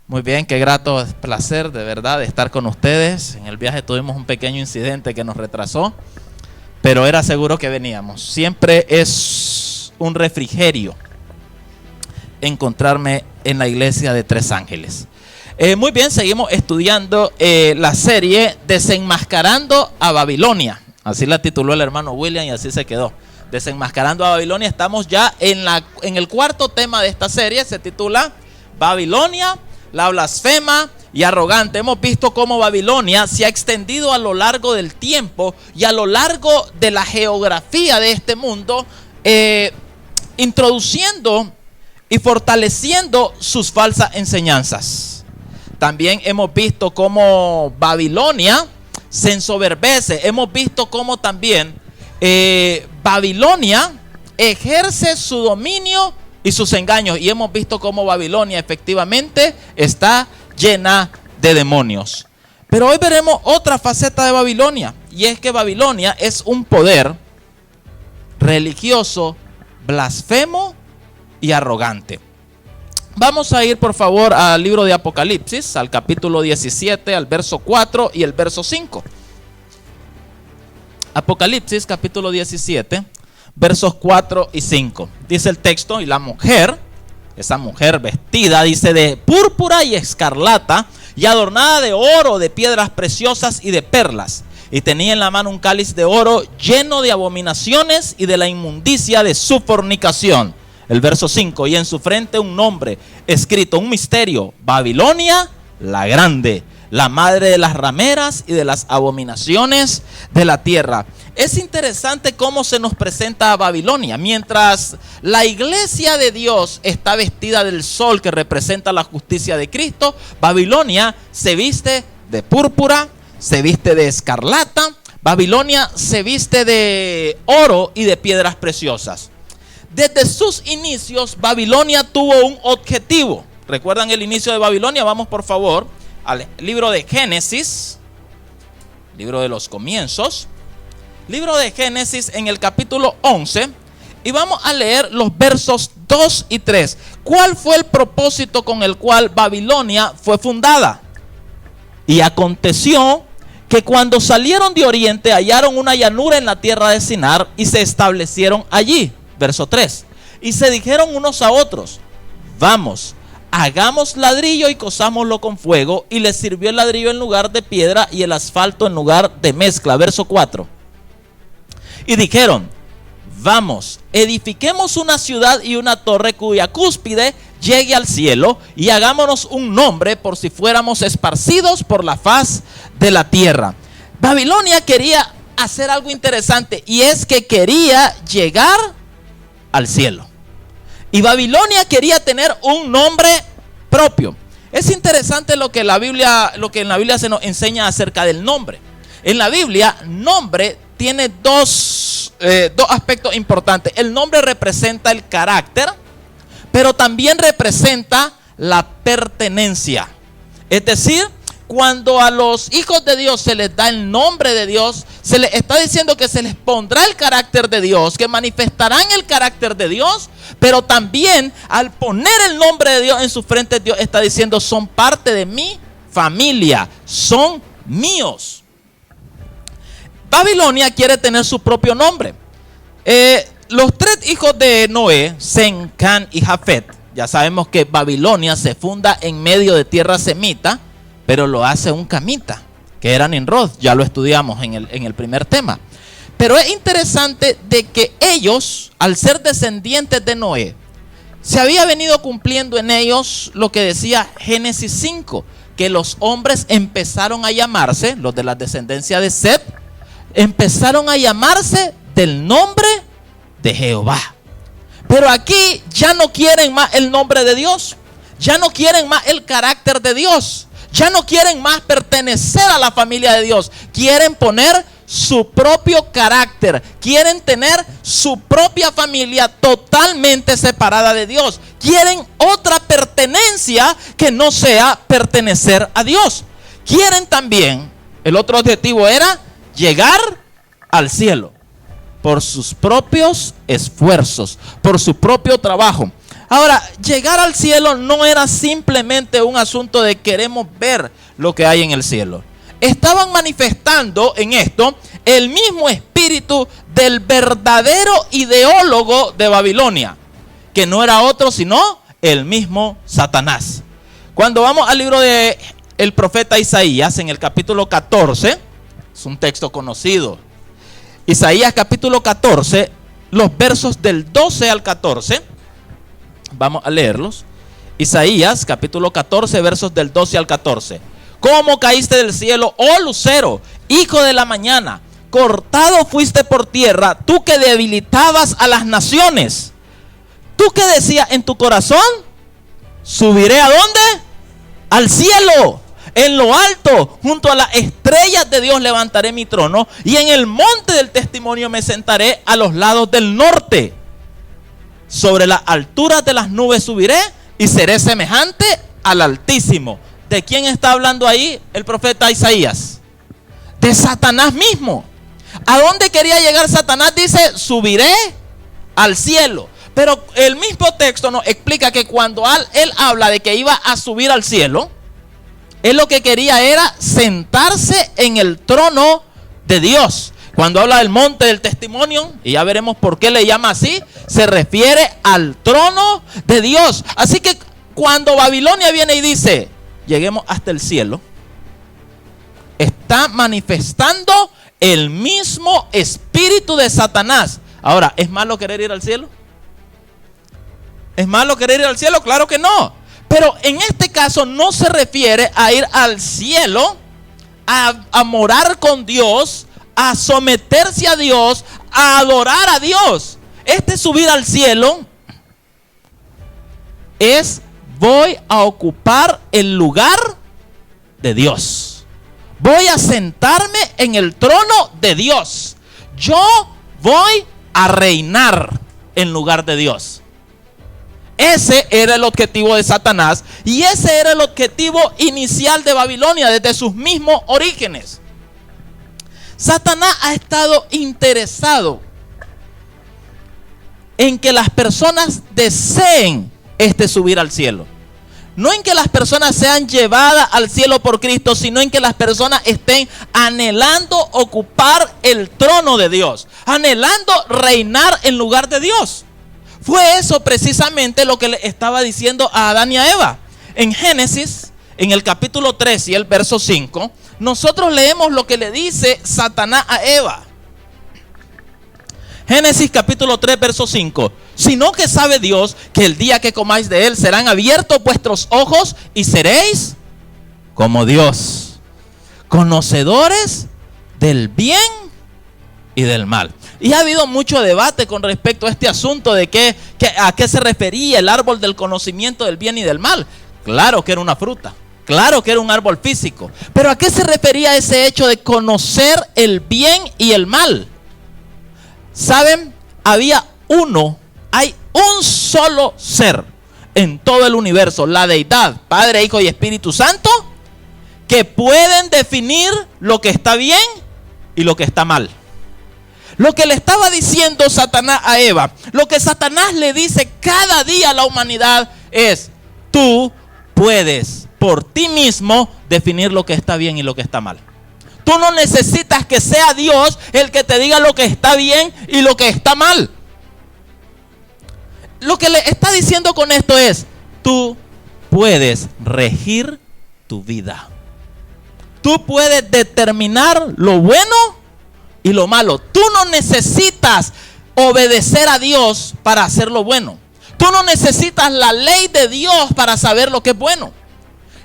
Muy bien, qué grato placer de verdad de estar con ustedes. En el viaje tuvimos un pequeño incidente que nos retrasó, pero era seguro que veníamos. Siempre es un refrigerio encontrarme en la iglesia de Tres Ángeles. Muy bien, seguimos estudiando la serie Desenmascarando a Babilonia. Así la tituló el hermano William y así se quedó. Desenmascarando a Babilonia. Estamos ya en el cuarto tema de esta serie. Se titula Babilonia, la blasfema y arrogante. Hemos visto cómo Babilonia se ha extendido a lo largo del tiempo y a lo largo de la geografía de este mundo, introduciendo y fortaleciendo sus falsas enseñanzas. También hemos visto cómo Babilonia se ensoberbece. Hemos visto cómo también Babilonia ejerce su dominio y sus engaños. Y hemos visto cómo Babilonia efectivamente está llena de demonios. Pero hoy veremos otra faceta de Babilonia. Y es que Babilonia es un poder religioso, blasfemo y arrogante. Vamos a ir por favor al libro de Apocalipsis, al capítulo 17, al verso 4 y el verso 5. Apocalipsis capítulo 17, versos 4 y 5. Dice el texto: y la mujer, esa mujer vestida, dice, de púrpura y escarlata, y adornada de oro, de piedras preciosas y de perlas, y tenía en la mano un cáliz de oro lleno de abominaciones y de la inmundicia de su fornicación. El verso 5: y en su frente un nombre escrito, un misterio: Babilonia la grande, la madre de las rameras y de las abominaciones de la tierra. Es interesante cómo se nos presenta a Babilonia. Mientras la iglesia de Dios está vestida del sol, que representa la justicia de Cristo, Babilonia se viste de púrpura, se viste de escarlata. Babilonia se viste de oro y de piedras preciosas. Desde sus inicios, Babilonia tuvo un objetivo. ¿Recuerdan el inicio de Babilonia? Vamos por favor al libro de Génesis, libro de los comienzos, libro de Génesis en el capítulo 11, y vamos a leer los versos 2 y 3. ¿Cuál fue el propósito con el cual Babilonia fue fundada? Y aconteció que cuando salieron de oriente hallaron una llanura en la tierra de Sinar y se establecieron allí. Verso 3: y se dijeron unos a otros: vamos, hagamos ladrillo y cosámoslo con fuego. Y les sirvió el ladrillo en lugar de piedra y el asfalto en lugar de mezcla. Verso 4: y dijeron: vamos, edifiquemos una ciudad y una torre cuya cúspide llegue al cielo, y hagámonos un nombre por si fuéramos esparcidos por la faz de la tierra. Babilonia quería hacer algo interesante, y es que quería llegar al cielo. Y Babilonia quería tener un nombre propio. Es interesante lo que en la Biblia se nos enseña acerca del nombre. En la Biblia, nombre tiene dos aspectos importantes. El nombre representa el carácter, pero también representa la pertenencia. Es decir, cuando a los hijos de Dios se les da el nombre de Dios, se les está diciendo que se les pondrá el carácter de Dios, que manifestarán el carácter de Dios, pero también al poner el nombre de Dios en su frente, Dios está diciendo: son parte de mi familia, son míos. Babilonia quiere tener su propio nombre. Los tres hijos de Noé, Sem, Can y Jafet, ya sabemos que Babilonia se funda en medio de tierra semita, pero lo hace un camita, que era Nimrod. Ya lo estudiamos en el primer tema. Pero es interesante de que ellos, al ser descendientes de Noé, se había venido cumpliendo en ellos lo que decía Génesis 5, que los hombres empezaron a llamarse, los de la descendencia de Set, empezaron a llamarse del nombre de Jehová. Pero aquí ya no quieren más el nombre de Dios, ya no quieren más el carácter de Dios, ya no quieren más pertenecer a la familia de Dios. Quieren poner su propio carácter, quieren tener su propia familia totalmente separada de Dios. Quieren otra pertenencia que no sea pertenecer a Dios. Quieren también, el otro objetivo era llegar al cielo por sus propios esfuerzos, por su propio trabajo. Ahora, llegar al cielo no era simplemente un asunto de queremos ver lo que hay en el cielo. Estaban manifestando en esto el mismo espíritu del verdadero ideólogo de Babilonia, que no era otro sino el mismo Satanás. Cuando vamos al libro de el profeta Isaías, en el capítulo 14, es un texto conocido. Isaías capítulo 14, los versos del 12 al 14, vamos a leerlos. Isaías capítulo 14, versos del 12 al 14. ¿Cómo caíste del cielo, oh lucero, hijo de la mañana? Cortado fuiste por tierra, tú que debilitabas a las naciones. Tú que decías en tu corazón, subiré ¿a dónde? Al cielo. En lo alto, junto a las estrellas de Dios levantaré mi trono, y en el monte del testimonio me sentaré a los lados del norte. Sobre las alturas de las nubes subiré y seré semejante al Altísimo. ¿De quién está hablando ahí el profeta Isaías? De Satanás mismo. ¿A dónde quería llegar Satanás? Dice, subiré al cielo. Pero el mismo texto nos explica que cuando él habla de que iba a subir al cielo, él lo que quería era sentarse en el trono de Dios. Cuando habla del monte del testimonio, y ya veremos por qué le llama así, se refiere al trono de Dios. Así que cuando Babilonia viene y dice, lleguemos hasta el cielo, está manifestando el mismo espíritu de Satanás. Ahora, ¿es malo querer ir al cielo? ¿Es malo querer ir al cielo? Claro que no. Pero en este caso no se refiere a ir al cielo, a morar con Dios, a someterse a Dios, a adorar a Dios. Este subir al cielo es voy a ocupar el lugar de Dios. Voy a sentarme en el trono de Dios. Yo voy a reinar en lugar de Dios. Ese era el objetivo de Satanás y ese era el objetivo inicial de Babilonia desde sus mismos orígenes. Satanás ha estado interesado en que las personas deseen subir al cielo. No en que las personas sean llevadas al cielo por Cristo, sino en que las personas estén anhelando ocupar el trono de Dios, anhelando reinar en lugar de Dios. Fue eso precisamente lo que le estaba diciendo a Adán y a Eva. En Génesis, en el capítulo 3 y el verso 5, nosotros leemos lo que le dice Satanás a Eva. Génesis capítulo 3, verso 5. Sino que sabe Dios que el día que comáis de él serán abiertos vuestros ojos y seréis como Dios, conocedores del bien y del mal. Y ha habido mucho debate con respecto a este asunto de a qué se refería el árbol del conocimiento del bien y del mal. Claro que era una fruta, claro que era un árbol físico, pero ¿a qué se refería ese hecho de conocer el bien y el mal? ¿Saben? Hay un solo ser en todo el universo, la deidad, Padre, Hijo y Espíritu Santo, que pueden definir lo que está bien y lo que está mal. Lo que le estaba diciendo Satanás a Eva, lo que Satanás le dice cada día a la humanidad es: tú puedes por ti mismo definir lo que está bien y lo que está mal. Tú no necesitas que sea Dios el que te diga lo que está bien y lo que está mal. Lo que le está diciendo con esto es: tú puedes regir tu vida. Tú puedes determinar lo bueno y lo malo. Tú no necesitas obedecer a Dios para hacer lo bueno. Tú no necesitas la ley de Dios para saber lo que es bueno.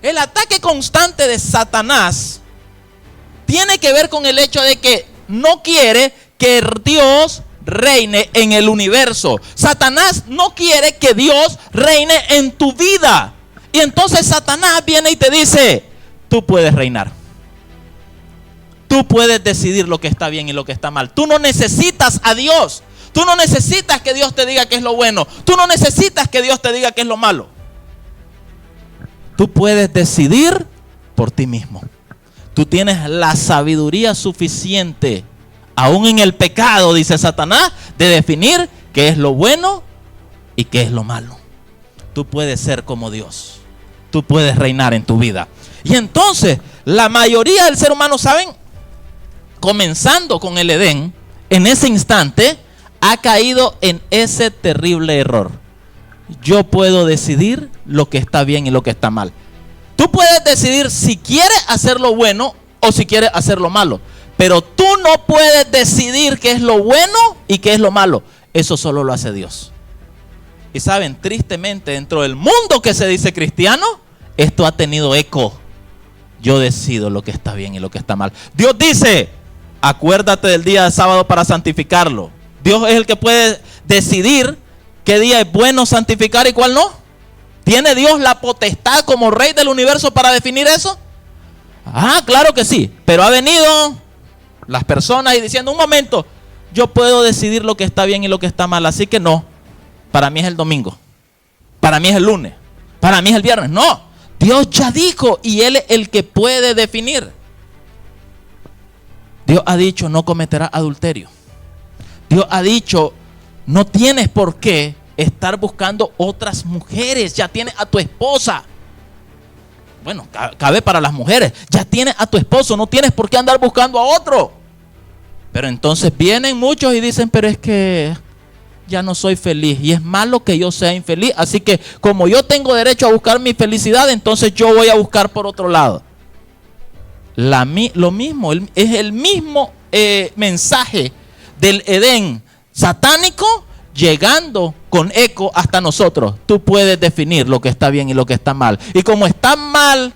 El ataque constante de Satanás tiene que ver con el hecho de que no quiere que Dios reine en el universo. Satanás no quiere que Dios reine en tu vida. Y entonces Satanás viene y te dice: tú puedes reinar. Tú puedes decidir lo que está bien y lo que está mal. Tú no necesitas a Dios. Tú no necesitas que Dios te diga qué es lo bueno. Tú no necesitas que Dios te diga qué es lo malo. Tú puedes decidir por ti mismo. Tú tienes la sabiduría suficiente, aún en el pecado, dice Satanás, de definir qué es lo bueno y qué es lo malo. tú puedes ser como Dios. Tú puedes reinar en tu vida. Y entonces, la mayoría del ser humano, ¿saben? Comenzando con el Edén, en ese instante, ha caído en ese terrible error. Yo puedo decidir lo que está bien y lo que está mal. Tú puedes decidir si quieres hacer lo bueno o si quieres hacer lo malo. Pero tú no puedes decidir qué es lo bueno y qué es lo malo. Eso solo lo hace Dios. Y saben, tristemente, dentro del mundo que se dice cristiano, esto ha tenido eco. Yo decido lo que está bien y lo que está mal. Dios dice, acuérdate del día de sábado para santificarlo. Dios es el que puede decidir qué día es bueno santificar y cuál no. ¿Tiene Dios la potestad como rey del universo para definir eso? Ah, claro que sí. Pero ha venido las personas y diciendo, un momento, yo puedo decidir lo que está bien y lo que está mal. Así que no, para mí es el domingo, para mí es el lunes, para mí es el viernes. No, Dios ya dijo y Él es el que puede definir. Dios ha dicho, no cometerás adulterio. Dios ha dicho, no tienes por qué estar buscando otras mujeres. Ya tienes a tu esposa. Bueno, cabe para las mujeres. Ya tienes a tu esposo, no tienes por qué andar buscando a otro. Pero entonces vienen muchos y dicen, pero es que ya no soy feliz y es malo que yo sea infeliz. Así que como yo tengo derecho a buscar mi felicidad, entonces yo voy a buscar por otro lado. Lo mismo, es el mismo mensaje del Edén satánico llegando con eco hasta nosotros. Tú puedes definir lo que está bien y lo que está mal. Y como está mal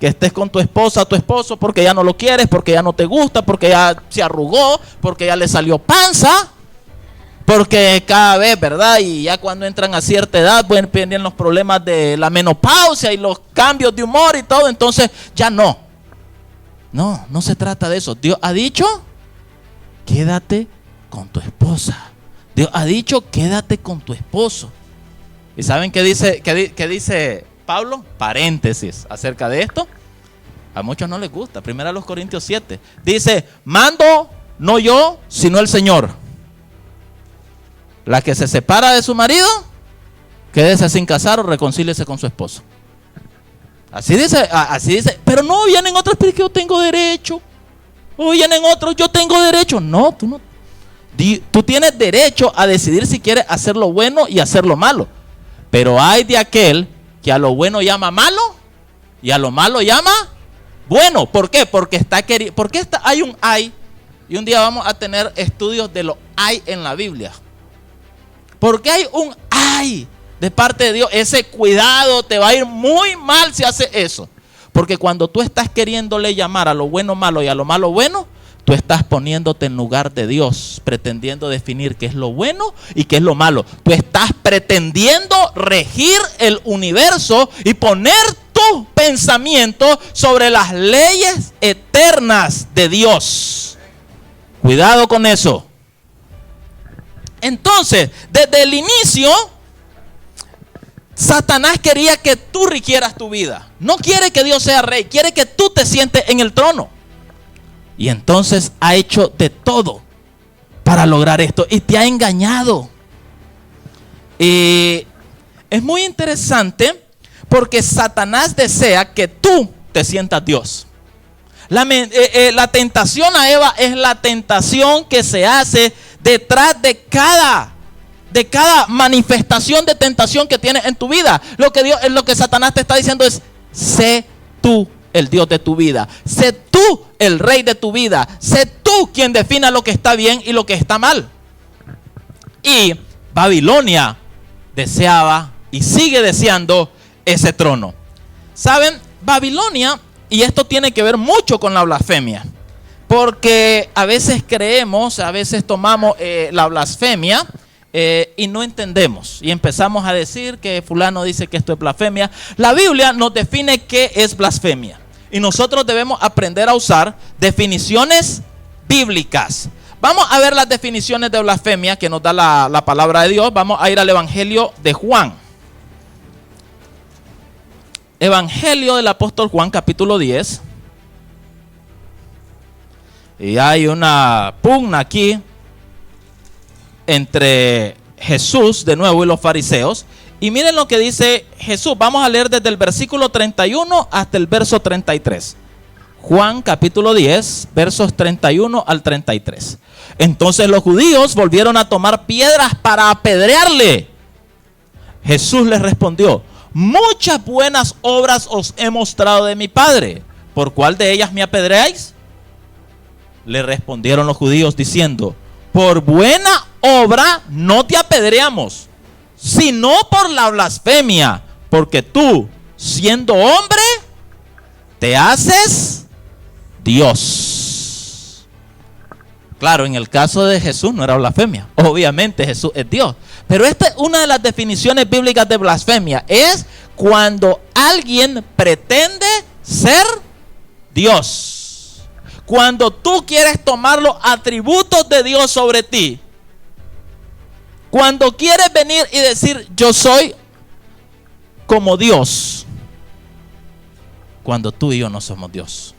que estés con tu esposa o tu esposo porque ya no lo quieres, porque ya no te gusta, porque ya se arrugó, porque ya le salió panza, porque cada vez, ¿verdad? Y ya cuando entran a cierta edad, pueden venir los problemas de la menopausia y los cambios de humor y todo. Entonces ya no. No se trata de eso. Dios ha dicho, quédate con tu esposa. Dios ha dicho, quédate con tu esposo. ¿Y saben qué dice Pablo? Paréntesis acerca de esto. A muchos no les gusta. Primero a los Corintios 7. Dice, mando no yo, sino el Señor. La que se separa de su marido, quédese sin casar o reconcíliese con su esposo. Así dice. Pero no, vienen otros, pero es que yo tengo derecho. O vienen otros, yo tengo derecho. No, tú no. Tú tienes derecho a decidir si quieres hacer lo bueno y hacer lo malo. Pero hay de aquel que a lo bueno llama malo y a lo malo llama bueno. ¿Por qué? Porque hay un hay. Y un día vamos a tener estudios de lo hay en la Biblia. Porque hay un hay de parte de Dios. Ese cuidado, te va a ir muy mal si haces eso. Porque cuando tú estás queriéndole llamar a lo bueno malo y a lo malo bueno, tú estás poniéndote en lugar de Dios, pretendiendo definir qué es lo bueno y qué es lo malo. Tú estás pretendiendo regir el universo y poner tus pensamientos sobre las leyes eternas de Dios. Cuidado con eso. Entonces, desde el inicio, Satanás quería que tú rigieras tu vida. No quiere que Dios sea rey, quiere que tú te sientes en el trono. Y entonces ha hecho de todo para lograr esto y te ha engañado. Es muy interesante porque Satanás desea que tú te sientas Dios. La tentación a Eva es la tentación que se hace detrás de cada manifestación de tentación que tienes en tu vida. Lo que Satanás te está diciendo es: sé tú el Dios de tu vida, sé tú el rey de tu vida, sé tú quien defina lo que está bien y lo que está mal. Y Babilonia deseaba y sigue deseando ese trono. ¿Saben? Babilonia, y esto tiene que ver mucho con la blasfemia, porque a veces tomamos la blasfemia y no entendemos y empezamos a decir que fulano dice que esto es blasfemia. La Biblia nos define qué es blasfemia y nosotros debemos aprender a usar definiciones bíblicas. Vamos a ver las definiciones de blasfemia que nos da la palabra de Dios. Vamos a ir al Evangelio de Juan. Evangelio del apóstol Juan, capítulo 10. Y hay una pugna aquí entre Jesús de nuevo y los fariseos. Y miren lo que dice Jesús. Vamos a leer desde el versículo 31 hasta el verso 33. Juan capítulo 10, versos 31 al 33. Entonces los judíos volvieron a tomar piedras para apedrearle. Jesús les respondió: muchas buenas obras os he mostrado de mi Padre. ¿Por cuál de ellas me apedreáis? Le respondieron los judíos diciendo: por buena obra no te apedreamos, sino por la blasfemia, porque tú, siendo hombre, te haces Dios. Claro, en el caso de Jesús no era blasfemia. Obviamente Jesús es Dios. Pero esta es una de las definiciones bíblicas de blasfemia. Es cuando alguien pretende ser Dios. Cuando tú quieres tomar los atributos de Dios sobre ti. Cuando quieres venir y decir: yo soy como Dios. Cuando tú y yo no somos Dios.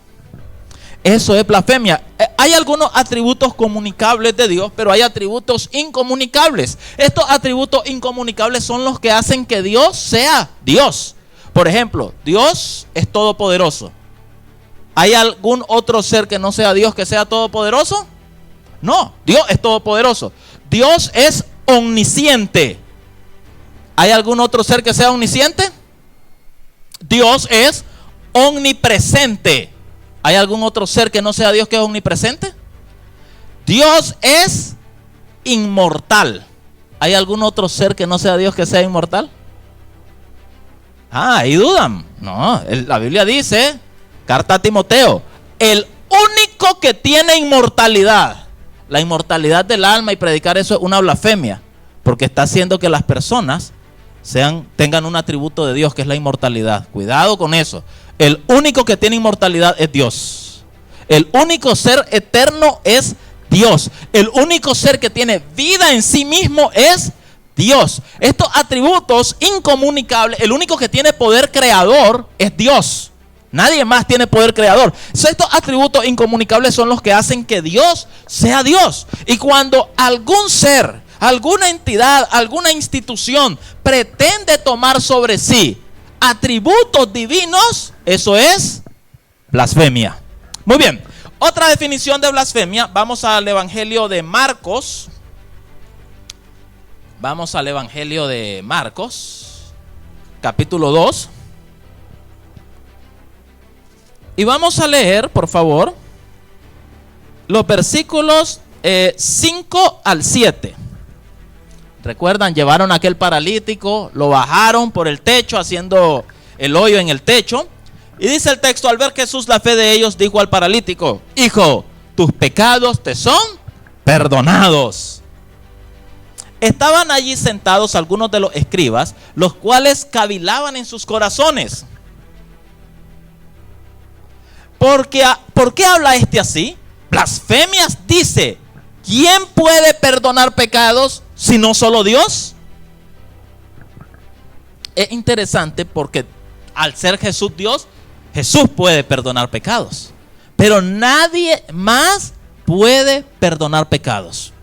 Eso es blasfemia. Hay algunos atributos comunicables de Dios, pero hay atributos incomunicables. Estos atributos incomunicables son los que hacen que Dios sea Dios. Por ejemplo, Dios es todopoderoso. ¿Hay algún otro ser que no sea Dios que sea todopoderoso? No, Dios es todopoderoso. Dios es omnisciente. ¿Hay algún otro ser que sea omnisciente? Dios es omnipresente. ¿Hay algún otro ser que no sea Dios que es omnipresente? Dios es inmortal. ¿Hay algún otro ser que no sea Dios que sea inmortal? Ahí dudan. No, la Biblia dice, carta a Timoteo, el único que tiene inmortalidad, la inmortalidad del alma, y predicar eso es una blasfemia, porque está haciendo que las personas tengan un atributo de Dios que es la inmortalidad. Cuidado con eso. El único que tiene inmortalidad es Dios. El único ser eterno es Dios. El único ser que tiene vida en sí mismo es Dios. Estos atributos incomunicables, el único que tiene poder creador es Dios. Nadie más tiene poder creador. Estos atributos incomunicables son los que hacen que Dios sea Dios. Y cuando algún ser, alguna entidad, alguna institución pretende tomar sobre sí atributos divinos, eso es blasfemia. Muy bien, otra definición de blasfemia. Vamos al Evangelio de Marcos. Vamos al Evangelio de Marcos, capítulo 2. Y vamos a leer, por favor, los versículos 5 al 7. Recuerdan, llevaron a aquel paralítico, lo bajaron por el techo, haciendo el hoyo en el techo. Y dice el texto: al ver Jesús la fe de ellos, dijo al paralítico: hijo, tus pecados te son perdonados. Estaban allí sentados algunos de los escribas, los cuales cavilaban en sus corazones. ¿Por qué habla este así? Blasfemias dice. ¿Quién puede perdonar pecados si no solo Dios? Es interesante porque al ser Jesús Dios, Jesús puede perdonar pecados. Pero nadie más puede perdonar pecados.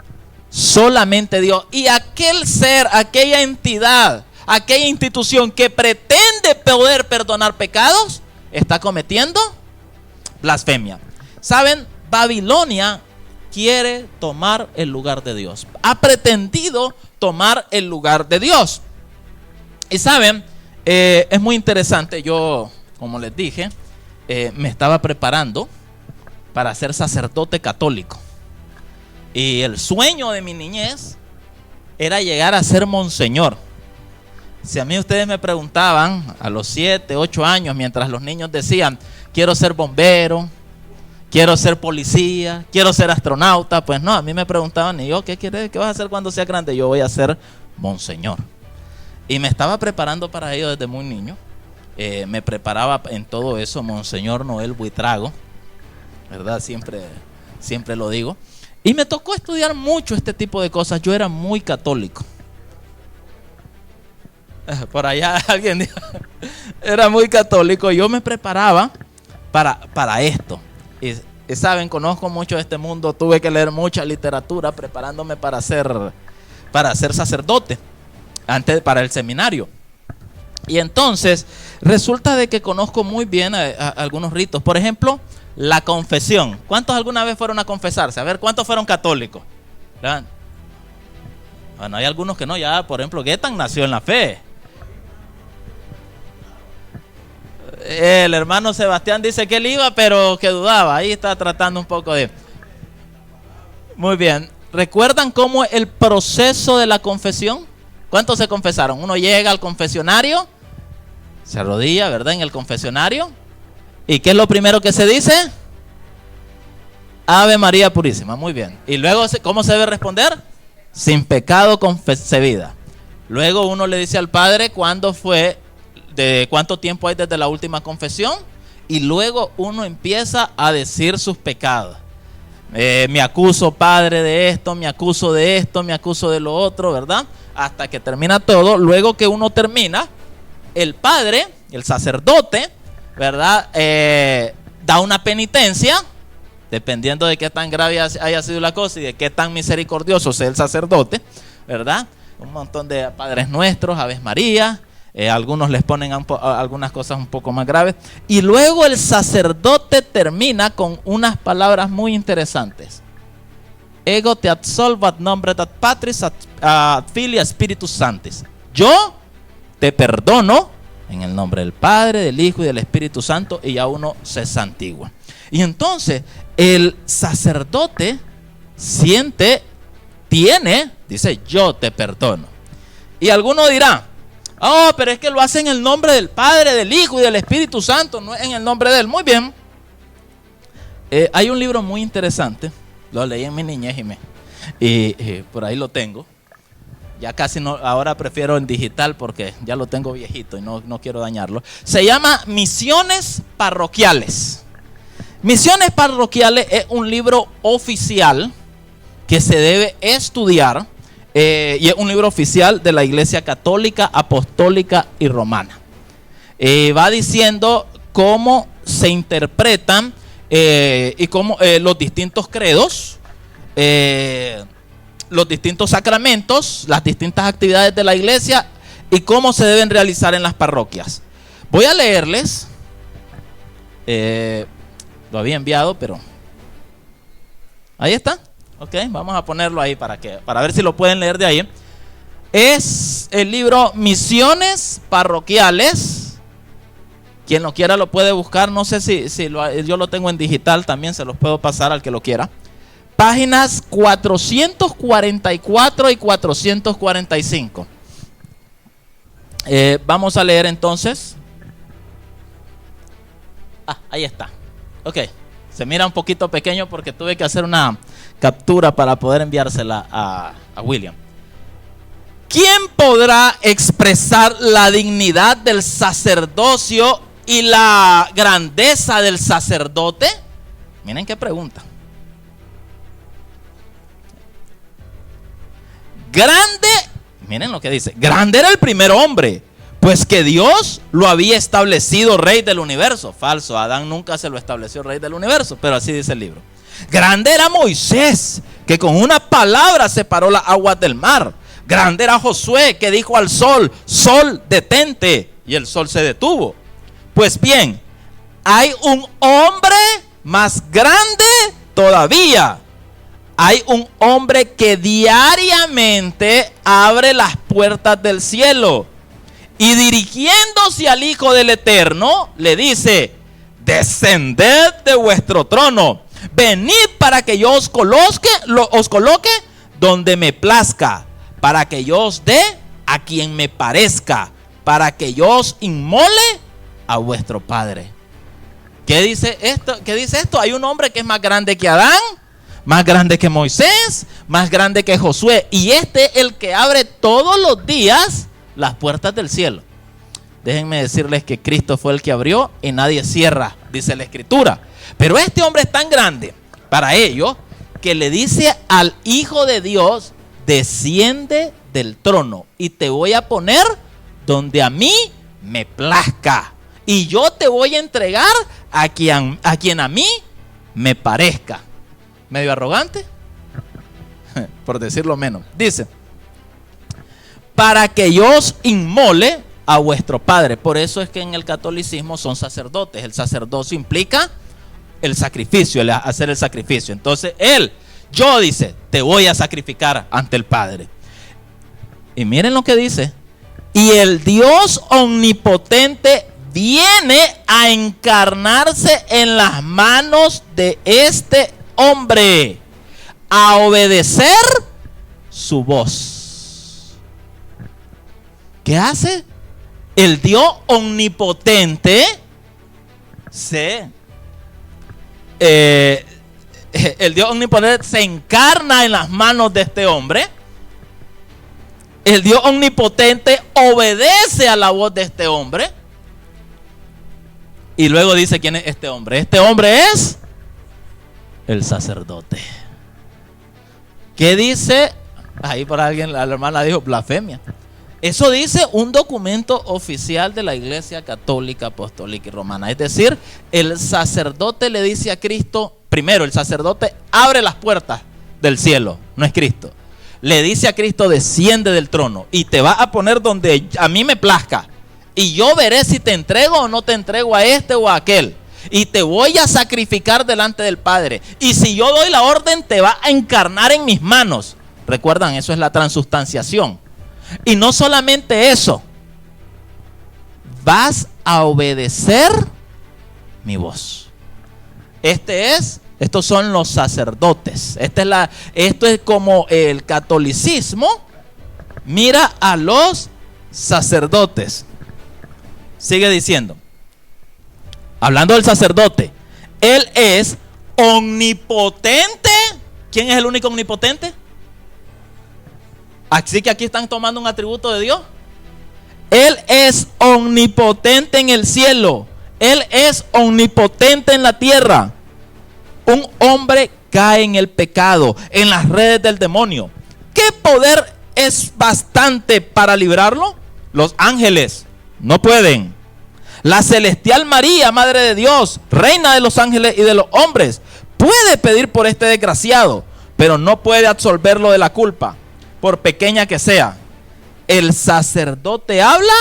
Solamente Dios. Y aquel ser, aquella entidad, aquella institución que pretende poder perdonar pecados, está cometiendo blasfemia. ¿Saben? Babilonia quiere tomar el lugar de Dios. Ha pretendido tomar el lugar de Dios. Y saben, es muy interesante. Yo, como les dije, me estaba preparando para ser sacerdote católico. Y el sueño de mi niñez era llegar a ser monseñor. Si a mí ustedes me preguntaban a los 7, 8 años, mientras los niños decían: quiero ser bombero, quiero ser policía, quiero ser astronauta, pues no, a mí me preguntaban: ¿y yo qué quieres? ¿Qué vas a hacer cuando seas grande? Yo voy a ser monseñor. Y me estaba preparando para ello desde muy niño. Me preparaba en todo eso, Monseñor Noel Buitrago, ¿verdad? Siempre lo digo. Y me tocó estudiar mucho este tipo de cosas. Yo era muy católico. Por allá alguien dijo, era muy católico. Yo me preparaba para esto. Y saben, conozco mucho de este mundo. Tuve que leer mucha literatura preparándome para ser sacerdote. antes para el seminario. Y entonces resulta de que conozco muy bien a algunos ritos. Por ejemplo, la confesión. ¿Cuántos alguna vez fueron a confesarse? A ver, ¿cuántos fueron católicos? ¿Verdad? Bueno, hay algunos que no. Ya, por ejemplo, Getan nació en la fe. El hermano Sebastián dice que él iba, pero que dudaba. Ahí está tratando un poco de... Muy bien. ¿Recuerdan cómo el proceso de la confesión? ¿Cuántos se confesaron? Uno llega al confesionario, se arrodilla, ¿verdad? En el confesionario. ¿Y qué es lo primero que se dice? Ave María Purísima. Muy bien. Y luego, ¿cómo se debe responder? Sin pecado concebida. Luego uno le dice al Padre cuándo fue, de cuánto tiempo hay desde la última confesión. Y luego uno empieza a decir sus pecados. Me acuso, Padre, de esto, me acuso de esto, me acuso de lo otro, ¿verdad? Hasta que termina todo. Luego que uno termina, el Padre, el sacerdote, ¿verdad? Da una penitencia, dependiendo de qué tan grave haya sido la cosa y de qué tan misericordioso sea el sacerdote, ¿verdad? Un montón de Padres Nuestros, Aves María. Algunos les ponen algunas cosas un poco más graves. Y luego el sacerdote termina con unas palabras muy interesantes. Ego te absolvat nombre ad Patris ad Filii Spiritus Sanctis. Yo te perdono en el nombre del Padre, del Hijo y del Espíritu Santo. Y ya uno se santigua. Y entonces el sacerdote dice yo te perdono. Y alguno dirá, oh, pero es que lo hace en el nombre del Padre, del Hijo y del Espíritu Santo, no es en el nombre de él. Muy bien. Hay un libro muy interesante, lo leí en mi niñez y por ahí lo tengo. Ya casi no, ahora prefiero en digital porque ya lo tengo viejito y no quiero dañarlo. Se llama Misiones Parroquiales. Misiones Parroquiales es un libro oficial que se debe estudiar. Y es un libro oficial de la Iglesia Católica, Apostólica y Romana. Va diciendo cómo se interpretan y cómo los distintos credos, los distintos sacramentos, las distintas actividades de la iglesia y cómo se deben realizar en las parroquias. Voy a leerles, lo había enviado, pero ahí está. Ok, vamos a ponerlo ahí para ver si lo pueden leer de ahí. Es el libro Misiones Parroquiales. Quien lo quiera lo puede buscar. No sé si yo lo tengo en digital, también se los puedo pasar al que lo quiera. Páginas 444 y 445. Vamos a leer entonces. Ahí está. Ok, se mira un poquito pequeño porque tuve que hacer una captura para poder enviársela a William. ¿Quién podrá expresar la dignidad del sacerdocio y la grandeza del sacerdote? Miren qué pregunta. Grande, miren lo que dice. Grande era el primer hombre, pues que Dios lo había establecido rey del universo. Falso, Adán nunca se lo estableció rey del universo, pero así dice el libro. Grande era Moisés, que con una palabra separó las aguas del mar. Grande era Josué, que dijo al sol, sol, detente, y el sol se detuvo. Pues bien, hay un hombre más grande todavía. Hay un hombre que diariamente abre las puertas del cielo y dirigiéndose al Hijo del Eterno, le dice: descended de vuestro trono. Venid para que yo os coloque donde me plazca, para que yo os dé a quien me parezca, para que yo os inmole a vuestro Padre. ¿Qué dice esto? ¿Qué dice esto? Hay un hombre que es más grande que Adán, más grande que Moisés, más grande que Josué, y este es el que abre todos los días las puertas del cielo. Déjenme decirles que Cristo fue el que abrió y nadie cierra, dice la Escritura. Pero este hombre es tan grande para ello que le dice al Hijo de Dios: desciende del trono y te voy a poner donde a mí me plazca, y yo te voy a entregar a quien a mí me parezca. Medio arrogante, por decirlo menos. Dice: para que yo os inmole a vuestro padre. Por eso es que en el catolicismo son sacerdotes. El sacerdocio implica el sacrificio, el hacer el sacrificio. Entonces yo dice, te voy a sacrificar ante el Padre. Y miren lo que dice. Y el Dios omnipotente viene a encarnarse en las manos de este hombre, a obedecer su voz. ¿Qué hace? El Dios omnipotente el Dios omnipotente se encarna en las manos de este hombre. El Dios omnipotente obedece a la voz de este hombre. Y luego dice quién es este hombre. Este hombre es el sacerdote. ¿Qué dice? Ahí por alguien, la hermana dijo blasfemia. Eso dice un documento oficial de la Iglesia Católica, Apostólica y Romana. Es decir, el sacerdote le dice a Cristo, primero el sacerdote abre las puertas del cielo, no es Cristo. Le dice a Cristo, desciende del trono y te va a poner donde a mí me plazca. Y yo veré si te entrego o no te entrego a este o a aquel. Y te voy a sacrificar delante del Padre. Y si yo doy la orden, te va a encarnar en mis manos. Recuerdan, eso es la transustanciación. Y no solamente eso, vas a obedecer mi voz. Estos son los sacerdotes. Esto es como el catolicismo mira a los sacerdotes. Sigue diciendo, hablando del sacerdote, él es omnipotente. ¿Quién es el único omnipotente? Así que aquí están tomando un atributo de Dios. Él es omnipotente en el cielo. Él es omnipotente en la tierra. Un hombre cae en el pecado, en las redes del demonio. ¿Qué poder es bastante para librarlo? Los ángeles no pueden. La celestial María, Madre de Dios, Reina de los ángeles y de los hombres, puede pedir por este desgraciado, pero no puede absolverlo de la culpa, por pequeña que sea. El sacerdote habla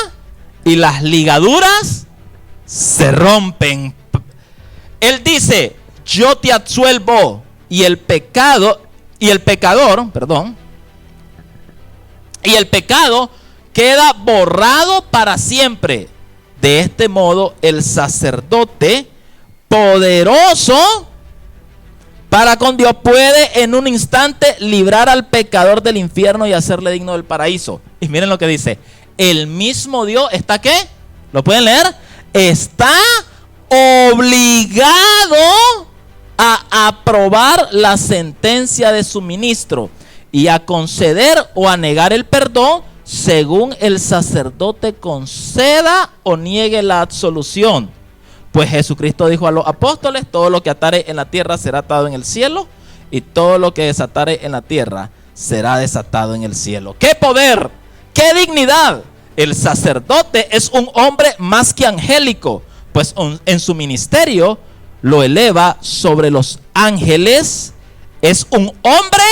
y las ligaduras se rompen. Él dice, yo te absuelvo, y el pecado queda borrado para siempre. De este modo, el sacerdote poderoso para con Dios puede en un instante librar al pecador del infierno y hacerle digno del paraíso. Y miren lo que dice. El mismo Dios está ¿qué? ¿Lo pueden leer? Está obligado a aprobar la sentencia de su ministro y a conceder o a negar el perdón según el sacerdote conceda o niegue la absolución. Pues Jesucristo dijo a los apóstoles, todo lo que atare en la tierra será atado en el cielo, y todo lo que desatare en la tierra será desatado en el cielo. ¡Qué poder! ¡Qué dignidad! El sacerdote es un hombre más que angélico, pues en su ministerio lo eleva sobre los ángeles. Es un hombre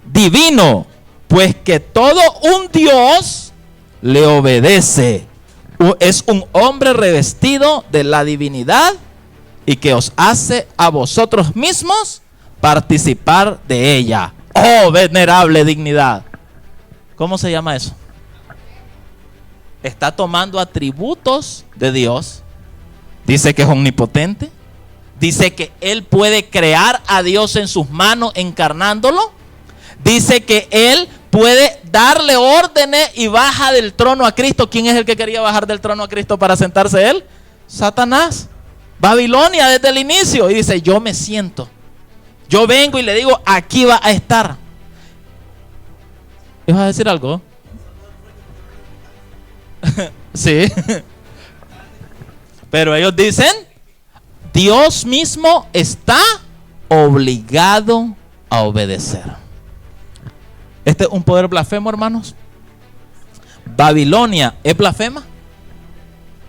divino, pues que todo un Dios le obedece. Es un hombre revestido de la divinidad y que os hace a vosotros mismos participar de ella. ¡Oh, venerable dignidad! ¿Cómo se llama eso? Está tomando atributos de Dios. Dice que es omnipotente. Dice que Él puede crear a Dios en sus manos encarnándolo. Dice que Él puede darle órdenes y baja del trono a Cristo. ¿Quién es el que quería bajar del trono a Cristo para sentarse Él? Satanás. Babilonia desde el inicio. Y dice, yo me siento. Yo vengo y le digo, aquí va a estar. ¿Ibas a decir algo? Sí. Pero ellos dicen, Dios mismo está obligado a obedecer. Este es un poder blasfemo, hermanos. Babilonia es blasfema.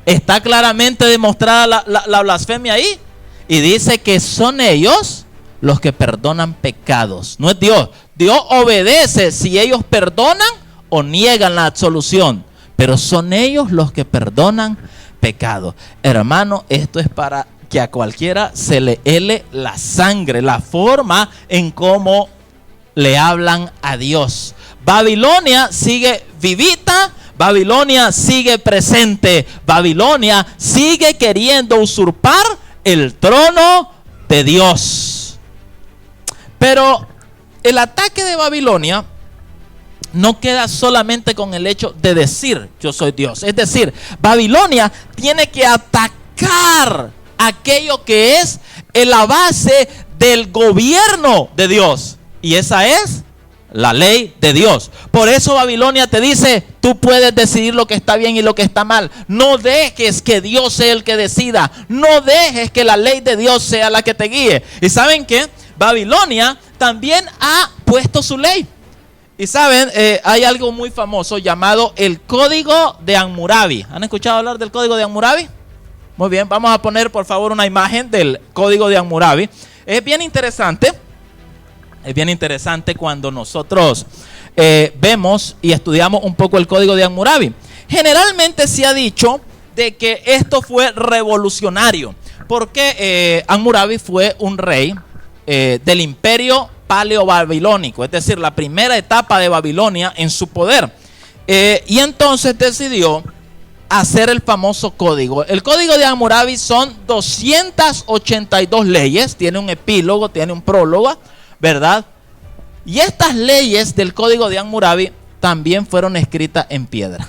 Está claramente demostrada la blasfemia ahí. Y dice que son ellos los que perdonan pecados. No es Dios. Dios obedece si ellos perdonan o niegan la absolución, pero son ellos los que perdonan pecado. Hermano, esto es para que a cualquiera se le hele la sangre, la forma en cómo le hablan a Dios. Babilonia sigue vivita, Babilonia sigue presente, Babilonia sigue queriendo usurpar el trono de Dios. Pero el ataque de Babilonia no queda solamente con el hecho de decir yo soy Dios. Es decir, Babilonia tiene que atacar aquello que es la base del gobierno de Dios. Y esa es la ley de Dios. Por eso Babilonia te dice, tú puedes decidir lo que está bien y lo que está mal. No dejes que Dios sea el que decida. No dejes que la ley de Dios sea la que te guíe. ¿Y saben qué? Babilonia también ha puesto su ley. Y saben, hay algo muy famoso llamado el Código de Hammurabi. ¿Han escuchado hablar del Código de Hammurabi? Muy bien, vamos a poner por favor una imagen del Código de Hammurabi. Es bien interesante cuando nosotros vemos y estudiamos un poco el Código de Hammurabi. Generalmente se ha dicho de que esto fue revolucionario, porque Hammurabi fue un rey del imperio paleo-babilónico, es decir, la primera etapa de Babilonia en su poder. Y entonces decidió hacer el famoso código. El Código de Hammurabi son 282 leyes, tiene un epílogo, tiene un prólogo, ¿verdad? Y estas leyes del Código de Hammurabi también fueron escritas en piedra.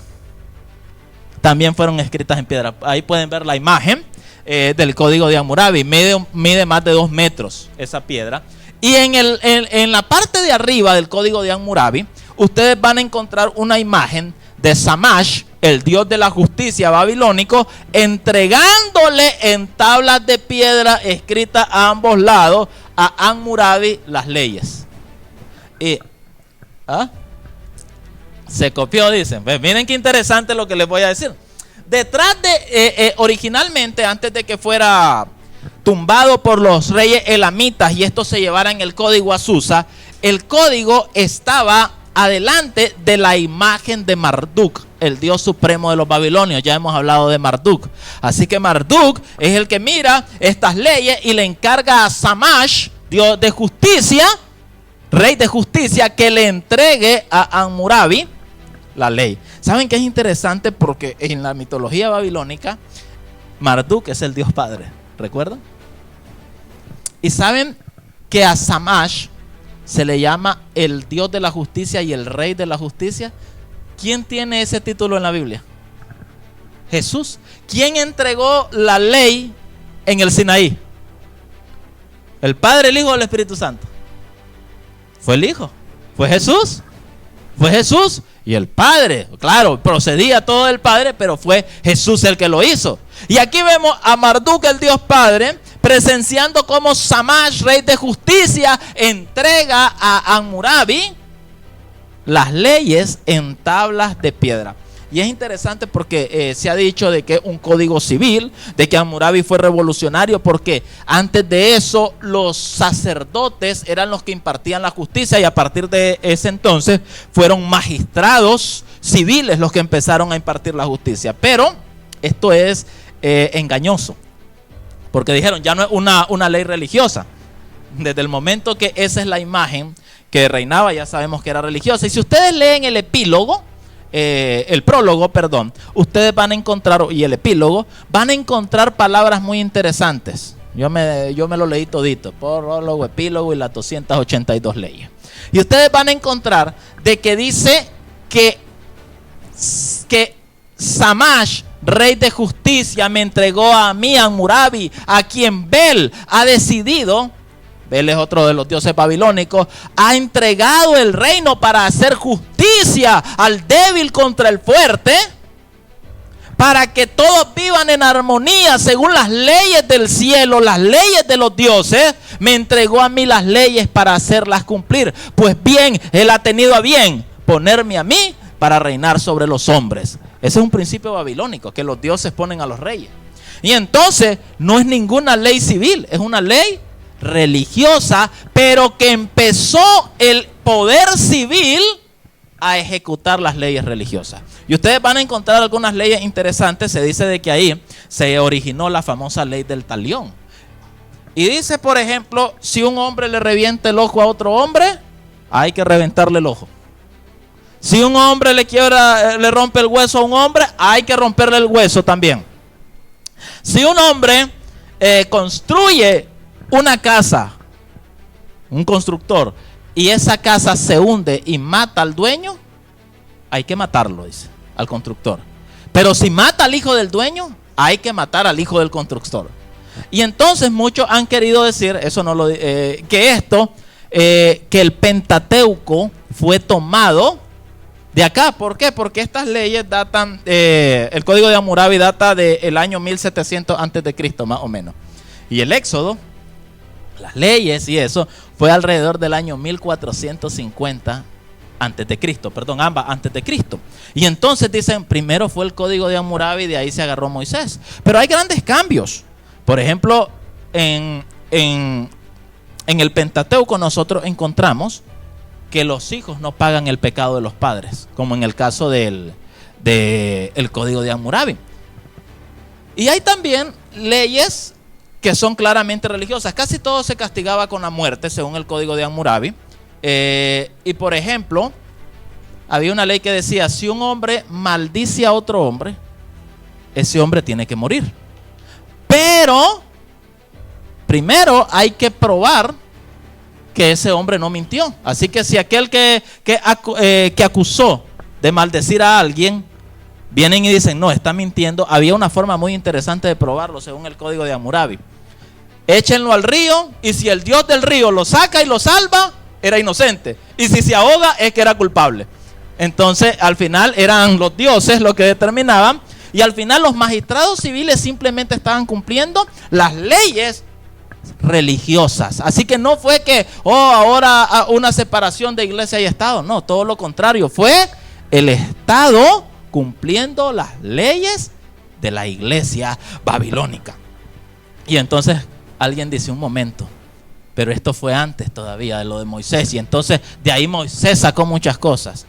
También fueron escritas en piedra. Ahí pueden ver la imagen del Código de Hammurabi. Mide más de 2 metros esa piedra. Y en la parte de arriba del Código de Hammurabi, ustedes van a encontrar una imagen de Shamash, el dios de la justicia babilónico, entregándole en tablas de piedra escritas a ambos lados a Hammurabi las leyes. Y se copió, dicen. Pues miren qué interesante lo que les voy a decir. Detrás de, originalmente, antes de que fuera tumbado por los reyes elamitas y esto se llevara en el código a Susa, el código estaba adelante de la imagen de Marduk, el dios supremo de los babilonios. Ya hemos hablado de Marduk. Así que Marduk es el que mira estas leyes y le encarga a Shamash, dios de justicia, rey de justicia, que le entregue a Hammurabi la ley. ¿Saben qué es interesante? Porque en la mitología babilónica Marduk es el dios padre, ¿recuerdan? Y saben que a Shamash se le llama el dios de la justicia y el rey de la justicia. ¿Quién tiene ese título en la Biblia? Jesús. ¿Quién entregó la ley en el Sinaí? ¿El Padre, el Hijo o el Espíritu Santo? Fue el Hijo. Fue Jesús. Fue Jesús y el Padre. Claro, procedía todo del Padre, pero fue Jesús el que lo hizo. Y aquí vemos a Marduk, el Dios Padre, presenciando cómo Shamash, rey de justicia, entrega a Hammurabi las leyes en tablas de piedra. Y es interesante porque se ha dicho de que es un código civil, de que Hammurabi fue revolucionario, porque antes de eso los sacerdotes eran los que impartían la justicia, y a partir de ese entonces fueron magistrados civiles los que empezaron a impartir la justicia. Pero esto es engañoso, porque dijeron ya no es una ley religiosa. Desde el momento que esa es la imagen que reinaba, ya sabemos que era religiosa. Y si ustedes leen el epílogo, el prólogo, perdón, ustedes van a encontrar, y el epílogo, van a encontrar palabras muy interesantes. Yo me lo leí todito, prólogo, epílogo y las 282 leyes. Y ustedes van a encontrar de que dice que Shamash, rey de justicia, me entregó a mí, a Hammurabi, a quien Bel ha decidido. Bel es otro de los dioses babilónicos. Ha entregado el reino para hacer justicia al débil contra el fuerte, para que todos vivan en armonía según las leyes del cielo, las leyes de los dioses. Me entregó a mí las leyes para hacerlas cumplir. Pues bien, él ha tenido a bien ponerme a mí para reinar sobre los hombres. Ese es un principio babilónico, que los dioses ponen a los reyes. Y entonces no es ninguna ley civil, es una ley religiosa, pero que empezó el poder civil a ejecutar las leyes religiosas. Y ustedes van a encontrar algunas leyes interesantes. Se dice de que ahí se originó la famosa ley del talión. Y dice, por ejemplo, si un hombre le revienta el ojo a otro hombre, hay que reventarle el ojo. Si un hombre le rompe el hueso a un hombre, hay que romperle el hueso también. Si un hombre construye una casa, un constructor, y esa casa se hunde y mata al dueño, hay que matarlo, dice, al constructor. Pero si mata al hijo del dueño, hay que matar al hijo del constructor. Y entonces muchos han querido decir, eso no lo, que el Pentateuco fue tomado de acá. ¿Por qué? Porque estas leyes datan, el Código de Hammurabi data del año 1700 antes de Cristo, más o menos. Y el Éxodo, las leyes y eso, fue alrededor del año 1450 antes de Cristo, perdón, ambas antes de Cristo. Y entonces dicen, primero fue el Código de Hammurabi y de ahí se agarró Moisés. Pero hay grandes cambios. Por ejemplo, en el Pentateuco nosotros encontramos que los hijos no pagan el pecado de los padres, como en el caso del Código de Hammurabi. Y hay también leyes que son claramente religiosas. Casi todo se castigaba con la muerte, según el Código de Hammurabi. Y por ejemplo, había una ley que decía, si un hombre maldice a otro hombre, ese hombre tiene que morir. Pero primero hay que probar que ese hombre no mintió. Así que si aquel que acusó de maldecir a alguien, vienen y dicen, no, está mintiendo, había una forma muy interesante de probarlo, según el Código de Hammurabi. Échenlo al río, y si el dios del río lo saca y lo salva, era inocente. Y si se ahoga, es que era culpable. Entonces, al final eran los dioses los que determinaban. Y al final los magistrados civiles simplemente estaban cumpliendo las leyes religiosas. Así que no fue que, ahora una separación de iglesia y Estado. No, todo lo contrario. Fue el Estado cumpliendo las leyes de la iglesia babilónica. Y entonces alguien dice, un momento, pero esto fue antes todavía de lo de Moisés. Y entonces de ahí Moisés sacó muchas cosas.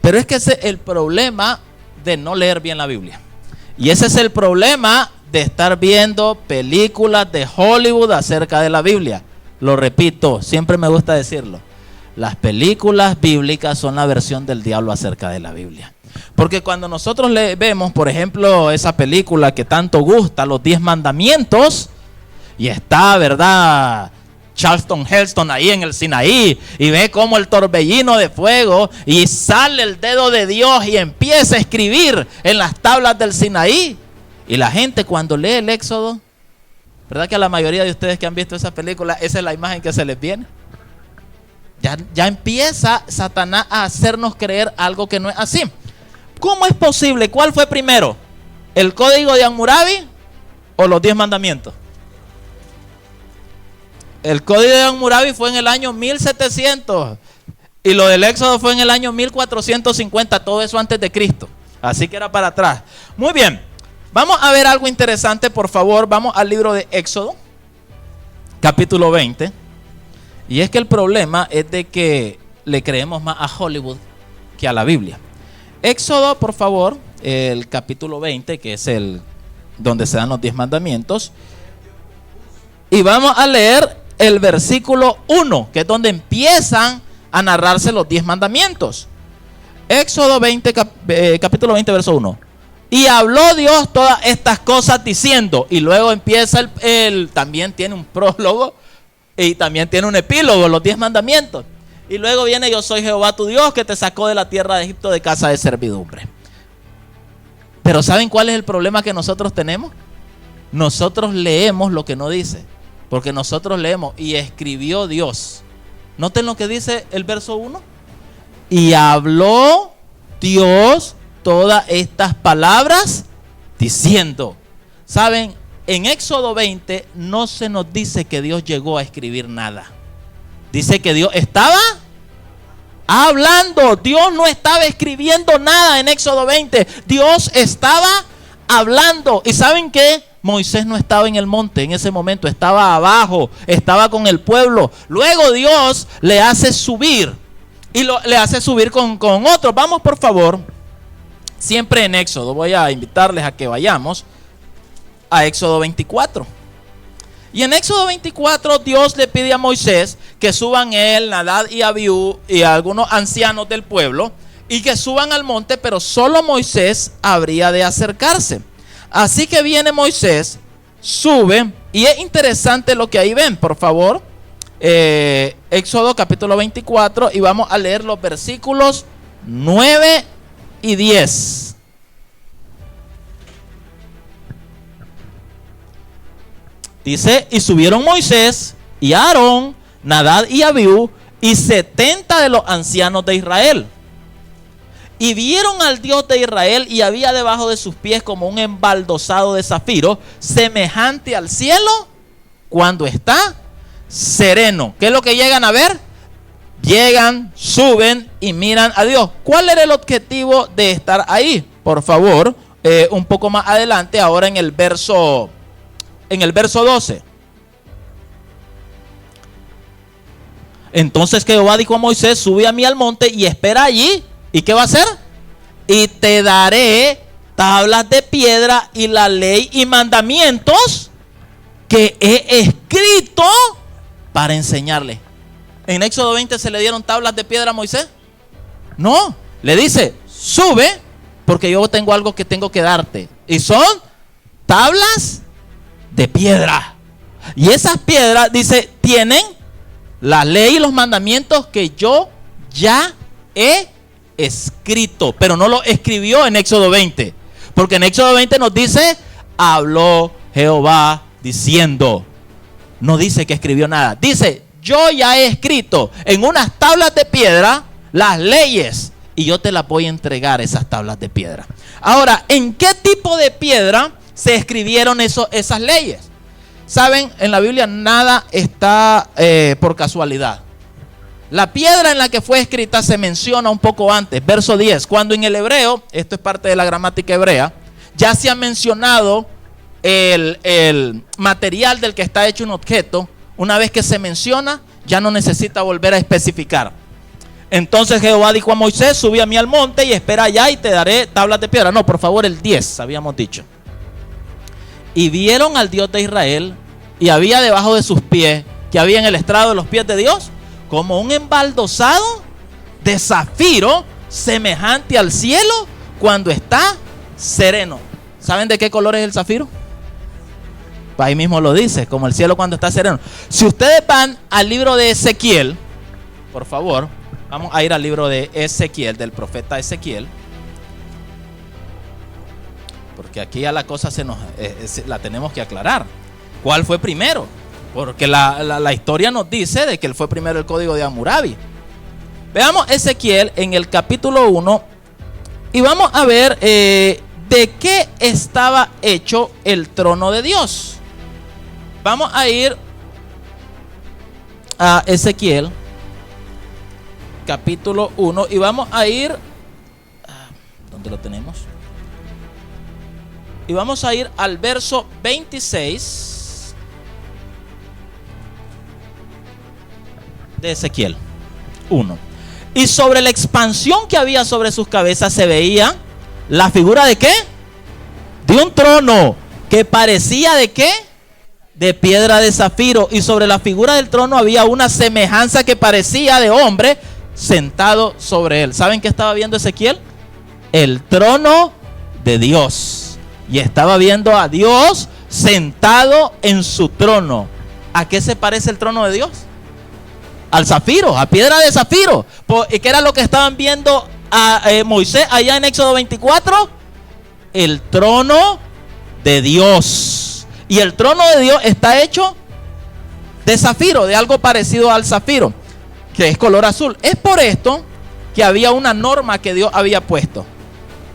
Pero es que ese es el problema de no leer bien la Biblia. Y ese es el problema de estar viendo películas de Hollywood acerca de la Biblia. Lo repito, siempre me gusta decirlo. Las películas bíblicas son la versión del diablo acerca de la Biblia. Porque cuando nosotros vemos, por ejemplo, esa película que tanto gusta, Los 10 Mandamientos, y está, ¿verdad?, Charlton Heston ahí en el Sinaí, y ve como el torbellino de fuego, y sale el dedo de Dios y empieza a escribir en las tablas del Sinaí. Y la gente cuando lee el Éxodo, ¿verdad que a la mayoría de ustedes que han visto esa película, esa es la imagen que se les viene? Ya empieza Satanás a hacernos creer algo que no es así. ¿Cómo es posible? ¿Cuál fue primero? ¿El Código de Hammurabi o los 10 Mandamientos? El Código de Hammurabi fue en el año 1700 y lo del Éxodo fue en el año 1450, todo eso antes de Cristo. Así que era para atrás. Muy bien, vamos a ver algo interesante, por favor. Vamos al libro de Éxodo, capítulo 20. Y es que el problema es de que le creemos más a Hollywood que a la Biblia. Éxodo, por favor, el capítulo 20, que es el donde se dan los 10 mandamientos. Y vamos a leer el versículo 1, que es donde empiezan a narrarse los 10 mandamientos. Éxodo 20, capítulo 20, verso 1. Y habló Dios todas estas cosas diciendo, y luego empieza también tiene un prólogo y también tiene un epílogo, los 10 mandamientos. Y luego viene, yo soy Jehová tu Dios que te sacó de la tierra de Egipto de casa de servidumbre. Pero ¿saben cuál es el problema que nosotros tenemos? Nosotros leemos lo que no dice. Porque nosotros leemos, y escribió Dios. Noten lo que dice el verso 1. Y habló Dios todas estas palabras diciendo. ¿Saben? En Éxodo 20 no se nos dice que Dios llegó a escribir nada. Dice que Dios estaba hablando. Dios no estaba escribiendo nada en Éxodo 20. Dios estaba hablando. ¿Y saben qué? Moisés no estaba en el monte en ese momento, estaba abajo, estaba con el pueblo. Luego Dios le hace subir y le hace subir con otros. Vamos por favor, siempre en Éxodo. Voy a invitarles a que vayamos a Éxodo 24. Y en Éxodo 24 Dios le pide a Moisés que suban él, Nadab y Abiú y algunos ancianos del pueblo y que suban al monte, pero solo Moisés habría de acercarse. Así que viene Moisés, sube, y es interesante lo que ahí ven, por favor. Éxodo capítulo 24, y vamos a leer los versículos 9 y 10. Dice: y subieron Moisés y Aarón, Nadab y Abiú, y 70 de los ancianos de Israel. Y vieron al Dios de Israel, y había debajo de sus pies como un embaldosado de zafiro, semejante al cielo cuando está sereno. ¿Qué es lo que llegan a ver? Llegan, suben y miran a Dios. ¿Cuál era el objetivo de estar ahí? Por favor, un poco más adelante, ahora en el verso 12. Entonces Jehová dijo a Moisés: sube a mí al monte y espera allí. ¿Y qué va a hacer? Y te daré tablas de piedra y la ley y mandamientos que he escrito para enseñarle. ¿En Éxodo 20 se le dieron tablas de piedra a Moisés? No, le dice: sube, porque yo tengo algo que tengo que darte. Y son tablas de piedra. Y esas piedras, dice, tienen la ley y los mandamientos que yo ya he escrito. Pero no lo escribió en Éxodo 20, porque en Éxodo 20 nos dice: habló Jehová diciendo. No dice que escribió nada. Dice: yo ya he escrito en unas tablas de piedra las leyes, y yo te las voy a entregar, esas tablas de piedra. Ahora, ¿en qué tipo de piedra se escribieron esas leyes? Saben, en la Biblia nada está por casualidad. La piedra en la que fue escrita se menciona un poco antes, verso 10, cuando en el hebreo, esto es parte de la gramática hebrea, ya se ha mencionado el material del que está hecho un objeto. Una vez que se menciona, ya no necesita volver a especificar. Entonces Jehová dijo a Moisés: subí a mí al monte y espera allá y te daré tablas de piedra. No, por favor, el 10 habíamos dicho. Y vieron al Dios de Israel, y había debajo de sus pies, que había en el estrado de los pies de Dios, como un embaldosado de zafiro, semejante al cielo cuando está sereno. ¿Saben de qué color es el zafiro? Ahí mismo lo dice, como el cielo cuando está sereno. Si ustedes van al libro de Ezequiel, por favor, vamos a ir al libro de Ezequiel, del profeta Ezequiel, porque aquí ya la cosa la tenemos que aclarar. ¿Cuál fue primero? Porque la historia nos dice de que él fue primero el código de Hammurabi. Veamos Ezequiel en el capítulo 1 y vamos a ver de qué estaba hecho el trono de Dios. Vamos a ir a Ezequiel capítulo 1 y vamos a ir, ¿dónde lo tenemos? Y vamos a ir al verso 26 de Ezequiel 1. Y sobre la expansión que había sobre sus cabezas se veía la figura ¿de qué? De un trono que parecía ¿de qué? De piedra de zafiro. Y sobre la figura del trono había una semejanza que parecía de hombre sentado sobre él. ¿Saben qué estaba viendo Ezequiel? El trono de Dios. Y estaba viendo a Dios sentado en su trono. ¿A qué se parece el trono de Dios? Al zafiro, a piedra de zafiro. ¿Qué era lo que estaban viendo a Moisés allá en Éxodo 24? El trono de Dios. Y el trono de Dios está hecho de zafiro, de algo parecido al zafiro, que es color azul. Es por esto que había una norma que Dios había puesto.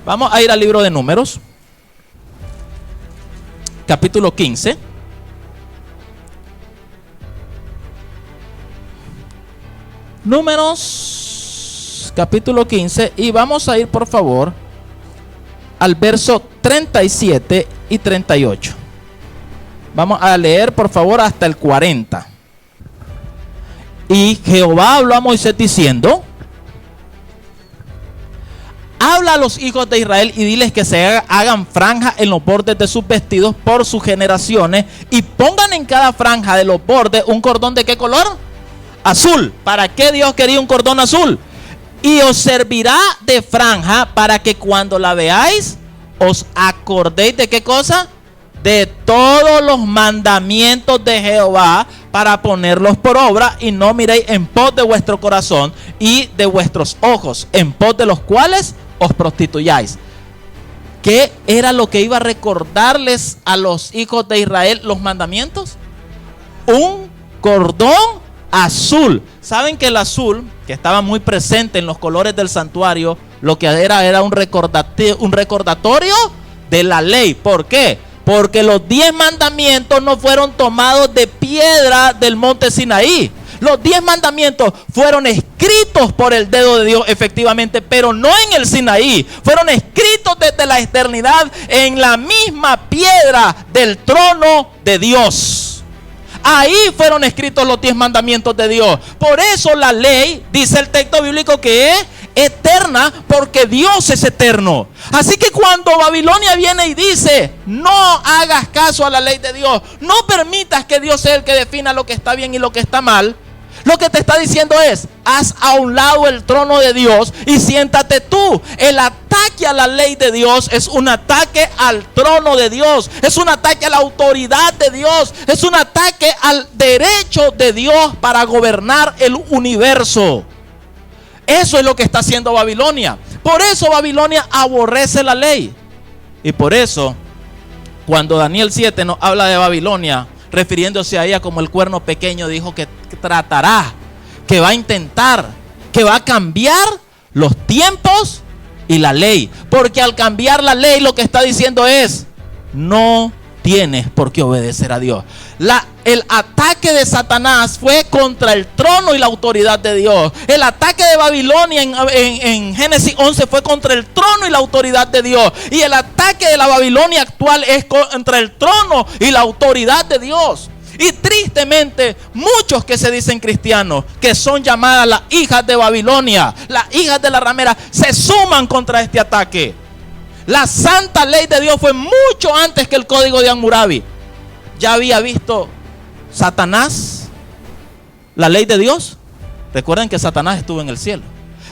Vamos a ir al libro de Números, capítulo 15. Números, capítulo 15. Y vamos a ir, por favor, al verso 37 y 38. Vamos a leer, por favor, hasta el 40. Y Jehová habló a Moisés diciendo: habla a los hijos de Israel y diles que se hagan franja en los bordes de sus vestidos por sus generaciones y pongan en cada franja de los bordes un cordón ¿de qué color? Azul. ¿Para qué Dios quería un cordón azul? Y os servirá de franja para que cuando la veáis os acordéis ¿de qué cosa? De todos los mandamientos de Jehová para ponerlos por obra y no miréis en pos de vuestro corazón y de vuestros ojos, en pos de los cuales os prostituyáis. ¿Qué era lo que iba a recordarles a los hijos de Israel los mandamientos? Un cordón azul. Saben que el azul, que estaba muy presente en los colores del santuario, lo que era un recordatorio de la ley. ¿Por qué? Porque los 10 mandamientos no fueron tomados de piedra del monte Sinaí. Los 10 mandamientos fueron escritos por el dedo de Dios, efectivamente, pero no en el Sinaí. Fueron escritos desde la eternidad en la misma piedra del trono de Dios. Ahí fueron escritos los 10 mandamientos de Dios. Por eso la ley, dice el texto bíblico, que es eterna, porque Dios es eterno. Así que cuando Babilonia viene y dice: no hagas caso a la ley de Dios, no permitas que Dios sea el que defina lo que está bien y lo que está mal, lo que te está diciendo es: haz a un lado el trono de Dios y siéntate tú. El ataque a la ley de Dios es un ataque al trono de Dios, es un ataque a la autoridad de Dios, es un ataque al derecho de Dios para gobernar el universo. Eso es lo que está haciendo Babilonia. Por eso Babilonia aborrece la ley. Y por eso, cuando Daniel 7 nos habla de Babilonia, refiriéndose a ella como el cuerno pequeño, dijo que tratará, que va a intentar, que va a cambiar los tiempos y la ley. Porque al cambiar la ley, lo que está diciendo es: no tienes por qué obedecer a Dios. El ataque de Satanás fue contra el trono y la autoridad de Dios. El ataque de Babilonia en Génesis 11 fue contra el trono y la autoridad de Dios. Y el ataque de la Babilonia actual es contra el trono y la autoridad de Dios. Y tristemente, muchos que se dicen cristianos, que son llamadas las hijas de Babilonia, las hijas de la ramera, se suman contra este ataque. La santa ley de Dios fue mucho antes que el código de Hammurabi. Ya había visto Satanás la ley de Dios. Recuerden que Satanás estuvo en el cielo.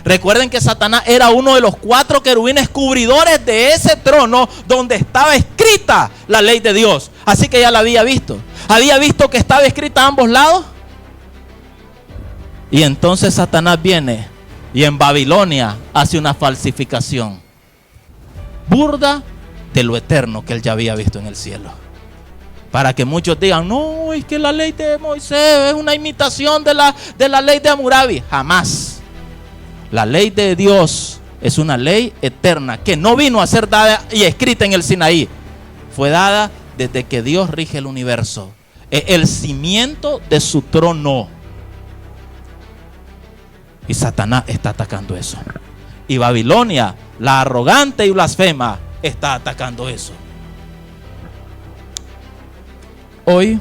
Recuerden que Satanás era uno de los 4 querubines cubridores de ese trono donde estaba escrita la ley de Dios. Así que ya la había visto. Había visto que estaba escrita a ambos lados. Y entonces Satanás viene y en Babilonia hace una falsificación burda de lo eterno que él ya había visto en el cielo. Para que muchos digan: no, es que la ley de Moisés es una imitación de la ley de Hammurabi. Jamás. La ley de Dios es una ley eterna que no vino a ser dada y escrita en el Sinaí. Fue dada desde que Dios rige el universo. Es el cimiento de su trono. Y Satanás está atacando eso. Y Babilonia, la arrogante y blasfema, está atacando eso. Hoy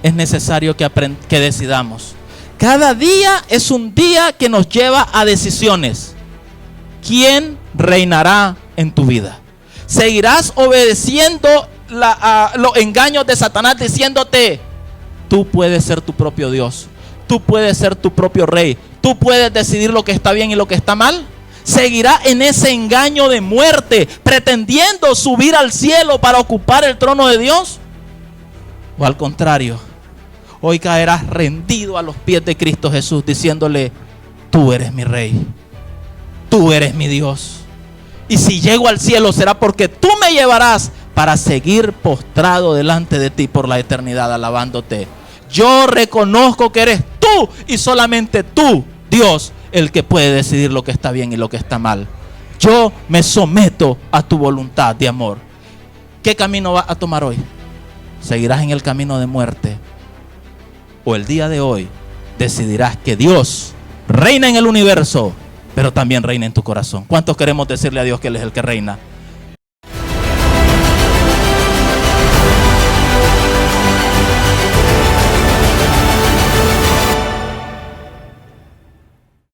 es necesario que decidamos. Cada día es un día que nos lleva a decisiones. ¿Quién reinará en tu vida? ¿Seguirás obedeciendo los engaños de Satanás diciéndote: tú puedes ser tu propio Dios, tú puedes ser tu propio rey, tú puedes decidir lo que está bien y lo que está mal? ¿Seguirá en ese engaño de muerte, pretendiendo subir al cielo para ocupar el trono de Dios? ¿O al contrario, hoy caerás rendido a los pies de Cristo Jesús, diciéndole: tú eres mi rey, tú eres mi Dios, y si llego al cielo será porque tú me llevarás para seguir postrado delante de ti por la eternidad, alabándote? Yo reconozco que eres tú y solamente tú, Dios, el que puede decidir lo que está bien y lo que está mal. Yo me someto a tu voluntad de amor. ¿Qué camino vas a tomar hoy? ¿Seguirás en el camino de muerte? ¿O el día de hoy decidirás que Dios reina en el universo, pero también reina en tu corazón? ¿Cuántos queremos decirle a Dios que Él es el que reina?